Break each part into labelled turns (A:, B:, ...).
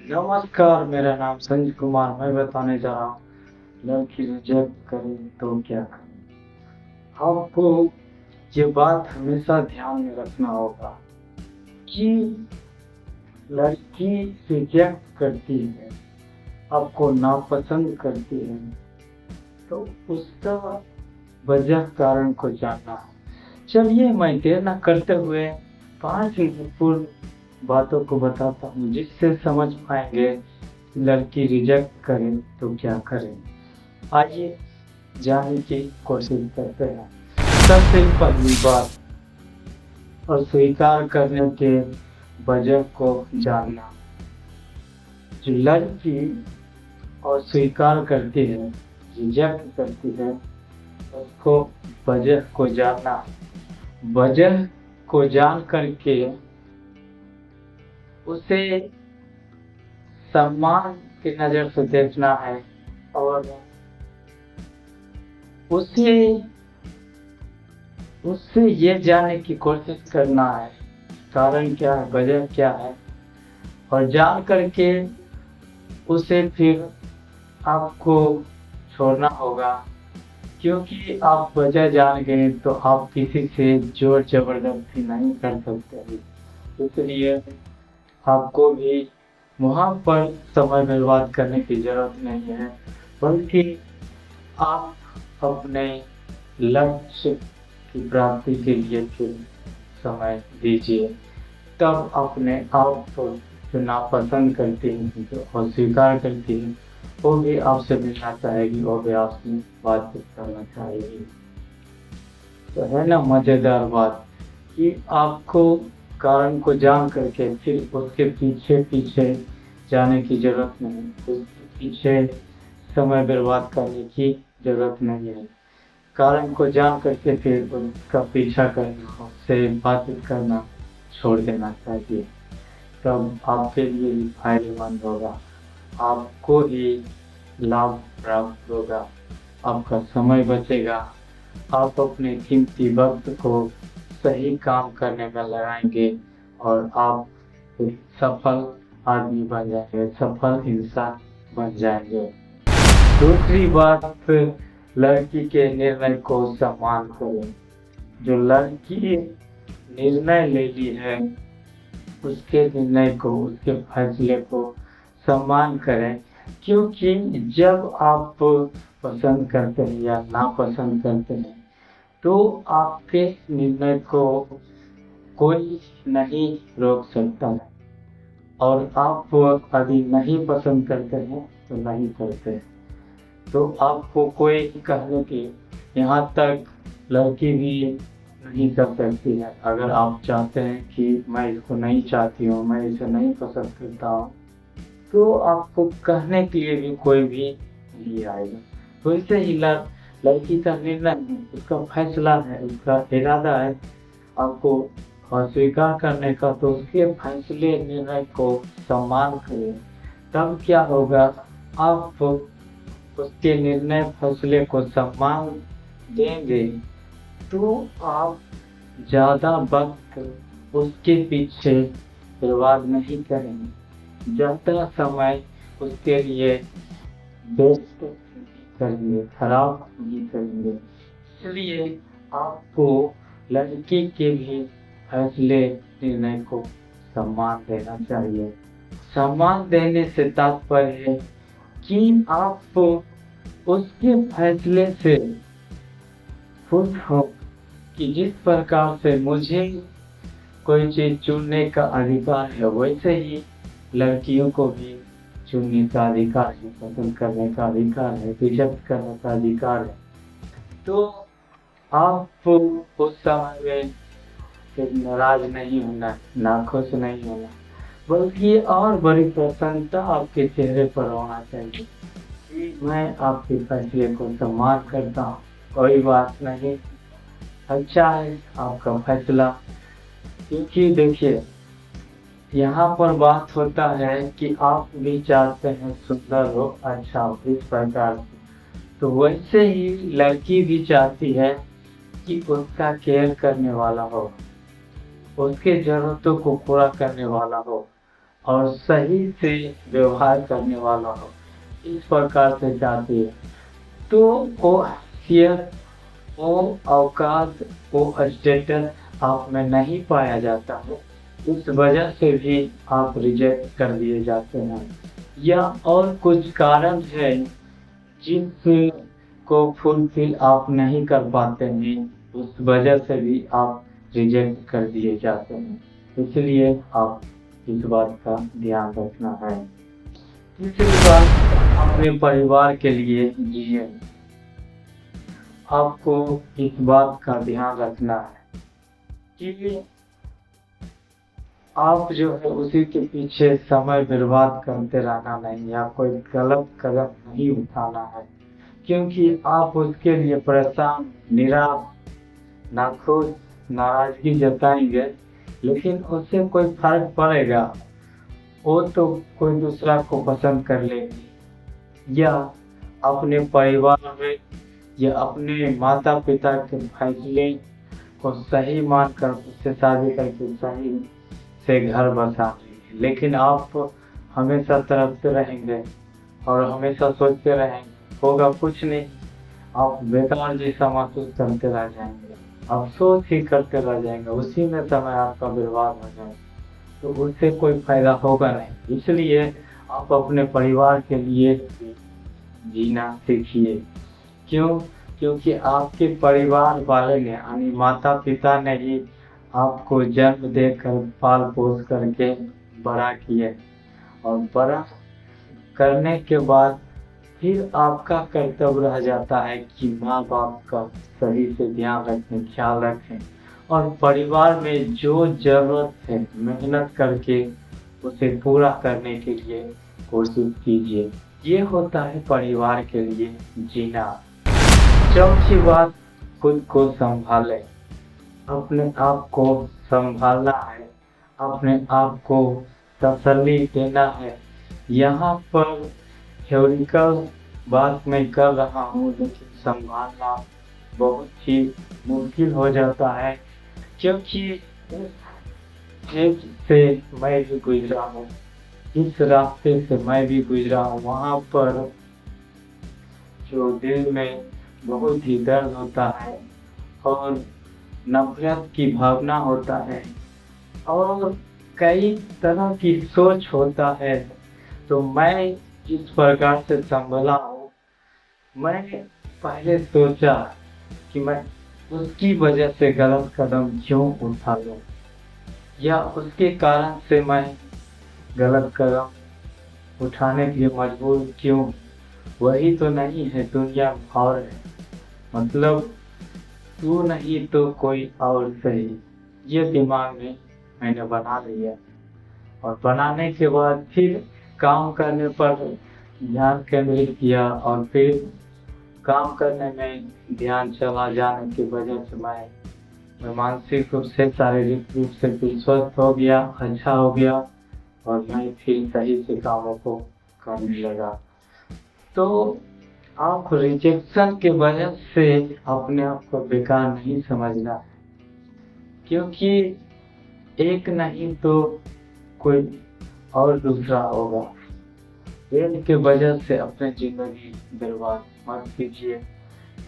A: नमस्कार, मेरा नाम संजय कुमार। मैं बताने जा रहा हूँ लड़की रिजेक्ट करे तो क्या करें। आपको ये बात हमेशा ध्यान में रखना होगा कि लड़की रिजेक्ट करती है, आपको नापसंद करती है, तो उसका वजह कारण को जानना है। चलिए मैं देर न करते हुए 5 महत्वपूर्ण बातों को बताता हूँ जिससे समझ पाएंगे लड़की रिजेक्ट करे तो क्या करें। आइए जानने की कोशिश करते हैं। सबसे पहली बात, और स्वीकार करने के वजह को जानना। जो लड़की और स्वीकार करती है, रिजेक्ट करती है, उसको वजह को जानना। वजह को जान करके उसे सम्मान की नजर से देखना है और उसे उससे ये जानने की कोशिश करना है कारण क्या है, वजह क्या है, और जान करके उसे फिर आपको छोड़ना होगा। क्योंकि आप वजह जान गए तो आप किसी से जोर जबरदस्ती नहीं कर सकते, इसलिए आपको भी वहाँ पर समय बर्बाद करने की जरूरत नहीं है, बल्कि आप अपने लक्ष्य की प्राप्ति के लिए फिर समय दीजिए। तब अपने आप को जो नापसंद करती हैं, जो अस्वीकार करती हैं, वो भी आपसे मिलना चाहेगी, वो भी आपसे बातचीत करना चाहेगी। तो है ना मजेदार बात कि आपको कारण को जान करके फिर उसके पीछे पीछे जाने की जरूरत नहीं, उसके पीछे समय बर्बाद करने की जरूरत नहीं है। कारण को जान करके फिर उसका पीछा करना, उससे बातचीत करना छोड़ देना चाहिए। तब आपके लिए भी फायदेमंद होगा, आपको ही लाभ प्राप्त होगा, आपका समय बचेगा, आप अपने कीमती वक्त को सही काम करने में लगाएंगे और आप एक सफल आदमी बन जाएंगे, सफल इंसान बन जाएंगे। दूसरी बात, लड़की के निर्णय को सम्मान करें। जो लड़की निर्णय ले ली है, उसके निर्णय को, उसके फैसले को सम्मान करें। क्योंकि जब आप पसंद करते हैं या नापसंद करते हैं, तो आपके निर्णय को कोई नहीं रोक सकता है, और आप यदि नहीं पसंद करते हैं तो नहीं करते हैं, तो आपको कोई कहने की यहाँ तक लड़की भी नहीं कर सकती है। अगर आप चाहते हैं कि मैं इसको नहीं चाहती हूँ, मैं इसे नहीं पसंद करता हूँ, तो आपको कहने के लिए भी कोई भी नहीं आएगा। तो इसे ही लड़की का निर्णय है, उसका फैसला है, उसका इरादा है आपको अस्वीकार करने का, तो उसके फैसले निर्णय को सम्मान करें। तब क्या होगा, आप उसके निर्णय फैसले को सम्मान देंगे तो आप ज़्यादा वक्त उसके पीछे बर्बाद नहीं करेंगे, ज़्यादा समय उसके लिए वेस्ट करेंगे, खराब नहीं करेंगे। इसलिए आपको लड़की के भी फैसले निर्णय को सम्मान देना चाहिए। सम्मान देने से तात्पर्य है कि आप उसके फैसले से खुश हो कि जिस प्रकार से मुझे कोई चीज़ चुनने का अधिकार है, वैसे ही लड़कियों को भी चुनने का अधिकार है, पसंद करने का अधिकार है, रिजेक्ट करने का अधिकार है। तो आप उस समय में फिर नाराज नहीं होना, नाखुश नहीं होना, बल्कि और बड़ी प्रसन्नता आपके चेहरे पर होना चाहिए कि मैं आपके फैसले को सम्मान करता हूँ, कोई बात नहीं, अच्छा है आपका फैसला। क्योंकि देखिए, यहाँ पर बात होता है कि आप भी चाहते हैं सुंदर हो, अच्छा हो, इस प्रकार से। तो वैसे ही लड़की भी चाहती है कि उसका केयर करने वाला हो, उसके जरूरतों को पूरा करने वाला हो, और सही से व्यवहार करने वाला हो, इस प्रकार से चाहती है। तो वो हैसियत, वो औकात, वो स्टेटस आप में नहीं पाया जाता है, इस वजह से भी आप रिजेक्ट कर दिए जाते हैं, या और कुछ कारण है जिस को फुलफिल आप नहीं कर पाते हैं, उस वजह से भी आप रिजेक्ट कर दिए जाते हैं। इसलिए आप इस बात का ध्यान रखना है। तीसरी बात, अपने परिवार के लिए जिए। आपको इस बात का ध्यान रखना है कि आप जो है उसी के पीछे समय बर्बाद करते रहना नहीं, या कोई गलत कदम नहीं उठाना है, क्योंकि आप उसके लिए परेशान, निराश, नाखुश, नाराजगी जताएंगे, लेकिन उससे कोई फर्क पड़ेगा? वो तो कोई दूसरा को पसंद कर लेगी, या अपने परिवार में या अपने माता पिता के फैसले को सही मानकर उससे शादी करके सही से घर बसा लेंगे। लेकिन आप हमेशा तड़पते रहेंगे और हमेशा सोचते रहेंगे, होगा कुछ नहीं, आप बेकार जैसा महसूस करते रह जाएंगे, अफसोस ही करते रह जाएंगे, उसी में समय आपका बर्बाद हो जाएगा, तो उससे कोई फायदा होगा नहीं। इसलिए आप अपने परिवार के लिए जीना सीखिए। क्यों? क्योंकि आपके परिवार वाले ने, यानी माता पिता ने ही आपको जन्म देकर पाल पोस करके बड़ा किए, और बड़ा करने के बाद फिर आपका कर्तव्य रह जाता है कि माँ बाप का सही से ध्यान रखें, ख्याल रखें, और परिवार में जो जरूरत है मेहनत करके उसे पूरा करने के लिए कोशिश कीजिए। ये होता है परिवार के लिए जीना। चौथी बात, खुद को संभालें। अपने आप को संभालना है, अपने आप को तसल्ली देना है। यहाँ पर थ्योरिकल बात मैं कर रहा हूँ, लेकिन संभालना बहुत ही मुश्किल हो जाता है, क्योंकि इस से मैं भी गुजरा हूँ, इस रास्ते से मैं भी गुजरा हूँ। वहाँ पर जो दिल में बहुत ही दर्द होता है और नफरत की भावना होता है और कई तरह की सोच होता है, तो मैं जिस प्रकार से संभला हूँ, मैं पहले सोचा कि मैं उसकी वजह से गलत कदम क्यों उठा लूँ, या उसके कारण से मैं गलत कदम उठाने के लिए मजबूर क्यों? वही तो नहीं है, दुनिया और है, मतलब तू नहीं तो कोई और सही। ये दिमाग में मैंने बना लिया, और बनाने के बाद फिर काम करने पर ध्यान केंद्रित किया, और फिर काम करने में ध्यान चला जाने की वजह से मैं मानसिक रूप से, शारीरिक रूप से फिर स्वस्थ हो गया, अच्छा हो गया, और मैं फिर सही से कामों को करने लगा। तो आप रिजेक्शन के वजह से अपने आप को बेकार नहीं समझना, क्योंकि एक नहीं तो कोई और दूसरा होगा। एक के वजह से अपने जिंदगी बर्बाद मत कीजिए,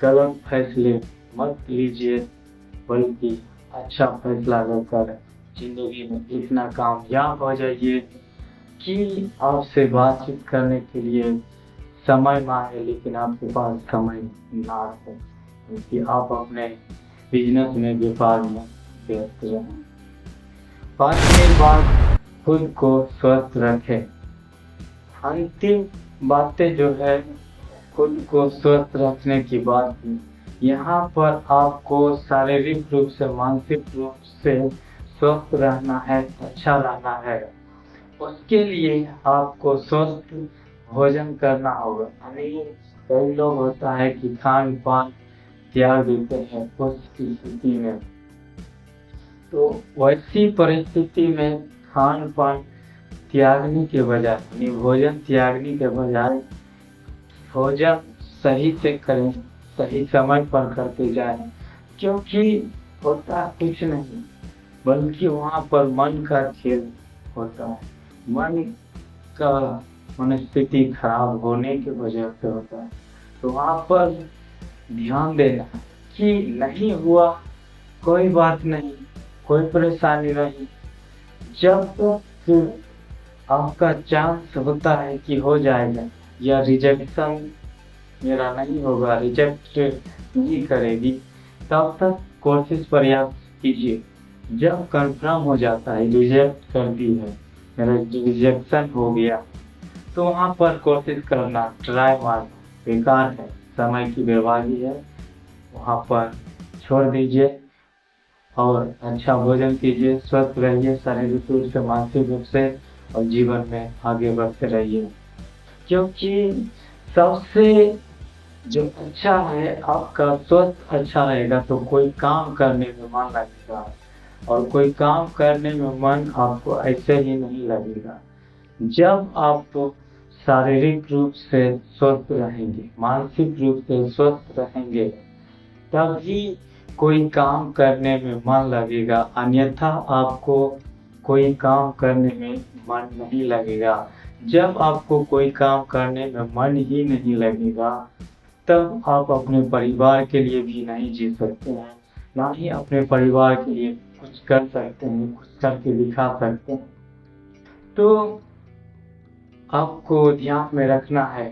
A: गलत फैसले मत लीजिए, बल्कि अच्छा फैसला लेकर जिंदगी में इतना कामयाब हो जाइए कि आपसे बातचीत करने के लिए समय मांगे, लेकिन आपके पास समय ना हो, क्योंकि आप अपने बिजनेस में, व्यापार में व्यस्त रहें। पांचवी बात, खुद को स्वस्थ रखें। अंतिम बातें जो है खुद को स्वस्थ रखने की बात है। यहाँ पर आपको शारीरिक रूप से, मानसिक रूप से स्वस्थ रहना है, अच्छा रहना है। उसके लिए आपको स्वस्थ भोजन करना होगा। यानी कई लोग होता है कि खान पान त्याग देते हैं उस स्थिति में, तो वैसी परिस्थिति में खान पान त्यागने के बजाय, यानी भोजन त्यागने के बजाय भोजन सही से करें, सही समय पर करते जाएं, क्योंकि होता कुछ नहीं बल्कि वहाँ पर मन का खेल होता है। मन का मनस्थिति खराब होने की वजह से होता है। तो वहाँ पर ध्यान देना कि नहीं हुआ, कोई बात नहीं, कोई परेशानी नहीं। जब तक आपका चांस होता है कि हो जाएगा या रिजेक्शन मेरा नहीं होगा, रिजेक्ट नहीं करेगी, तब तक कोशिश प्रयास कीजिए। जब कंफर्म हो जाता है रिजेक्ट कर दी है, मेरा रिजेक्शन हो गया, तो वहाँ पर कोशिश करना, ट्राई मारना बेकार है, समय की बर्बादी है। वहाँ पर छोड़ दीजिए और अच्छा भोजन कीजिए, स्वस्थ रहिए शारीरिक रूप से, मानसिक रूप से, और जीवन में आगे बढ़ते रहिए। क्योंकि सबसे जो अच्छा है, आपका स्वस्थ अच्छा रहेगा तो कोई काम करने में मन लगेगा, और कोई काम करने में मन आपको ऐसे ही नहीं लगेगा। जब आप शारीरिक रूप से स्वस्थ रहेंगे, मानसिक रूप से स्वस्थ रहेंगे, तभी कोई काम करने में मन लगेगा, अन्यथा आपको कोई काम करने में मन नहीं लगेगा। जब आपको कोई काम करने में मन ही नहीं लगेगा, तब आप अपने परिवार के लिए भी नहीं जी सकते हैं, ना ही अपने परिवार के लिए कुछ कर सकते हैं, कुछ करके दिखा सकते हैं। तो आपको ध्यान में रखना है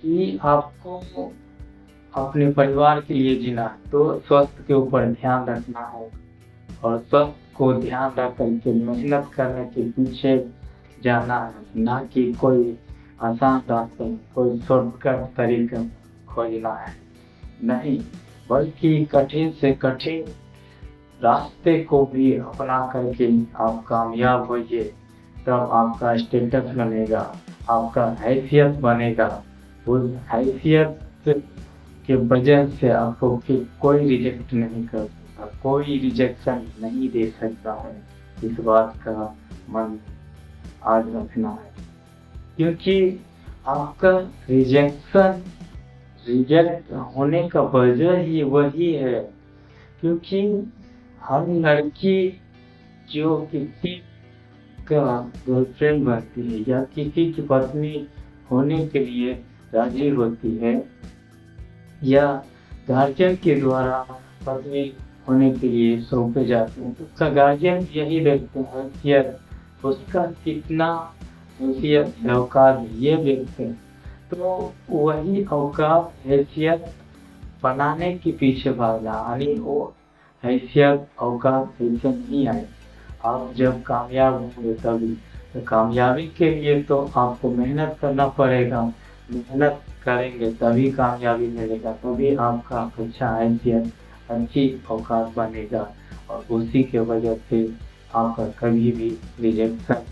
A: कि आपको अपने परिवार के लिए जीना है, तो स्वास्थ्य के ऊपर ध्यान रखना है, और स्वास्थ्य को ध्यान रख करके मेहनत करने के पीछे जाना है, ना कि कोई आसान रास्ते, कोई शॉर्टकट तरीका खोजना है, नहीं, बल्कि कठिन से कठिन रास्ते को भी अपना करके आप कामयाब होइए। तब आपका स्टेटस बनेगा, आपका हैसियत बनेगा। उस हैसियत के वजह से आपको फिर कोई रिजेक्ट नहीं कर सकता, कोई रिजेक्शन नहीं दे सकता है। इस बात का मन आज रखना है, क्योंकि आपका रिजेक्ट होने का वजह ही वही है। क्योंकि हर लड़की जो किसी का गर्लफ्रेंड बनती है या किसी की पत्नी होने के लिए राजी होती है, या गार्जियन के द्वारा पत्नी होने के लिए सौंपे जाते हैं, तो उसका गार्जियन यही देखते हैं कि उसका कितना हैसियत है, औकात ये देखते हैं। तो वही औकात हैसियत बनाने के पीछे भागना, यानी वो हैसियत औकात ऐसे नहीं आए। आप जब कामयाब होंगे तभी, तो कामयाबी के लिए तो आपको मेहनत करना पड़ेगा, मेहनत करेंगे तभी कामयाबी मिलेगा, तभी आपका अच्छा हैसियत, अच्छी औकात बनेगा, और उसी के वजह से आपका कभी भी रिजेक्शन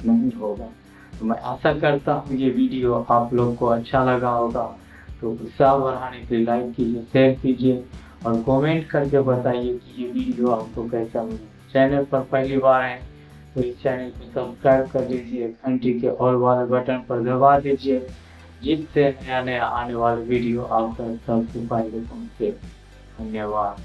A: नहीं होगा। तो मैं आशा करता हूँ ये वीडियो आप लोग को अच्छा लगा होगा। तो उत्साह बढ़ाने के लिए लाइक कीजिए, शेयर कीजिए, और कमेंट करके बताइए कि ये वीडियो आपको कैसा लगा। चैनल पर पहली बार आए तो इस चैनल को सब्सक्राइब कर लीजिए, घंटी के ऑल वाले बटन पर दबा दीजिए, जिससे नया नया आने वाला वीडियो आप तक सबसे पहले पहुँचे। धन्यवाद।